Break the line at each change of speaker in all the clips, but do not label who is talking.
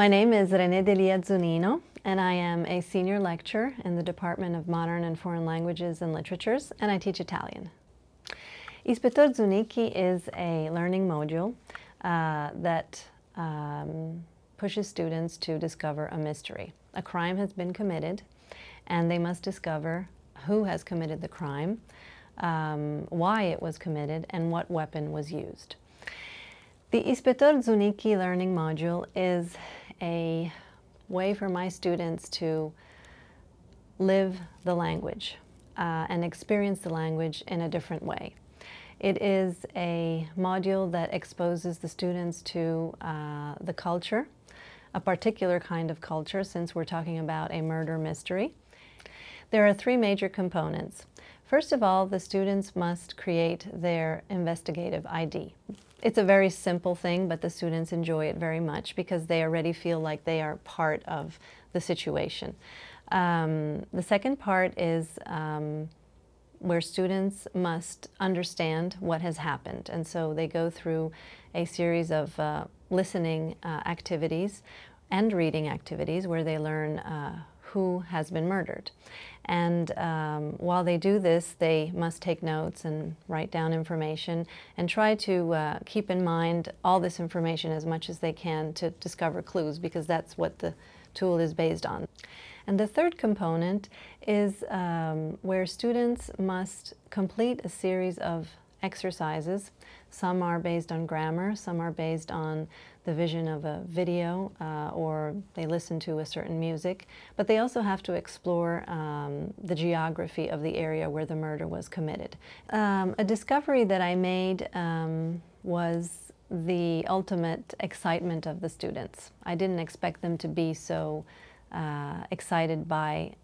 My name is Rene Zunino, and I am a senior lecturer in the Department of Modern and Foreign Languages and Literatures, and I teach Italian. Ispettor Zuniki is a learning module that pushes students to discover a mystery. A crime has been committed, and they must discover who has committed the crime, why it was committed, and what weapon was used. The Ispettor Zuniki learning module is a way for my students to live the language and experience the language in a different way. It is a module that exposes the students to the culture, a particular kind of culture, since we're talking about a murder mystery. There are three major components. First of all, the students must create their investigative ID. It's a very simple thing, but the students enjoy it very much because they already feel like they are part of the situation. The second part is where students must understand what has happened. And so they go through a series of listening activities and reading activities where they learn who has been murdered. And while they do this, they must take notes and write down information and try to keep in mind all this information as much as they can to discover clues, because that's what the tool is based on. And the third component is where students must complete a series of exercises. Some are based on grammar, some are based on the vision of a video, or they listen to a certain music, but they also have to explore the geography of the area where the murder was committed. A discovery that I made was the ultimate excitement of the students. I didn't expect them to be so excited by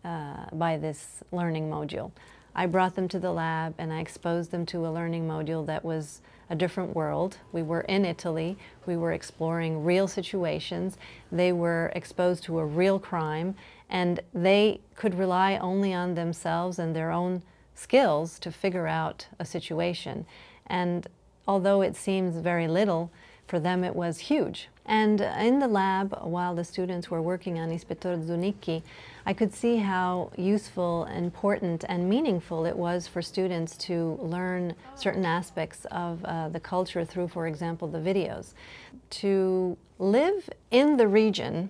this learning module. I brought them to the lab and I exposed them to a learning module that was a different world. We were in Italy, we were exploring real situations, they were exposed to a real crime, and they could rely only on themselves and their own skills to figure out a situation. And although it seems very little, for them it was huge. And in the lab, while the students were working on Ispettor Zuniki, I could see how useful, important, and meaningful it was for students to learn certain aspects of the culture through, for example, the videos. To live in the region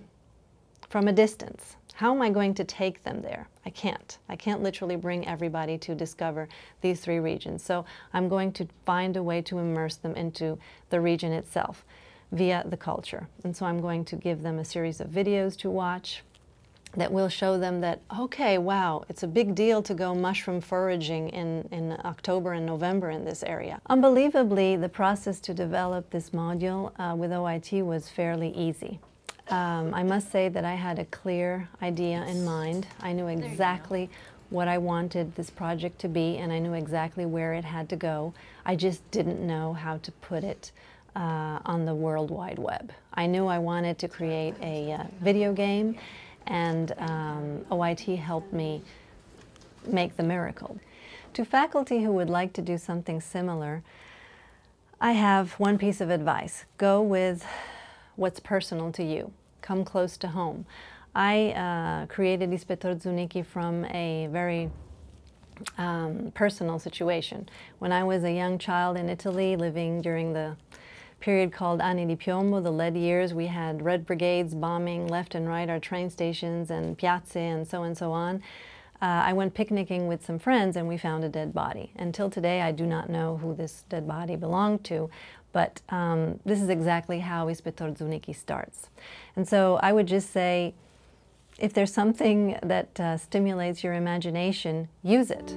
from a distance. How am I going to take them there? I can't. I can't literally bring everybody to discover these three regions. So I'm going to find a way to immerse them into the region itself via the culture. And so I'm going to give them a series of videos to watch that will show them that, okay, wow, it's a big deal to go mushroom foraging in October and November in this area. Unbelievably, the process to develop this module with OIT was fairly easy. I must say that I had a clear idea in mind. I knew exactly what I wanted this project to be, and I knew exactly where it had to go. I just didn't know how to put it on the World Wide Web. I knew I wanted to create a video game, and OIT helped me make the miracle. To faculty who would like to do something similar, I have one piece of advice. Go with what's personal to you. Come close to home. I created Ispettor Zuniki from a very personal situation. When I was a young child in Italy, living during the period called Anni di Piombo, the lead years, we had Red Brigades bombing left and right our train stations and piazze and so on. I went picnicking with some friends and we found a dead body. Until today, I do not know who this dead body belonged to, but this is exactly how Ispettor Zuniki starts. And so I would just say, if there's something that stimulates your imagination, use it.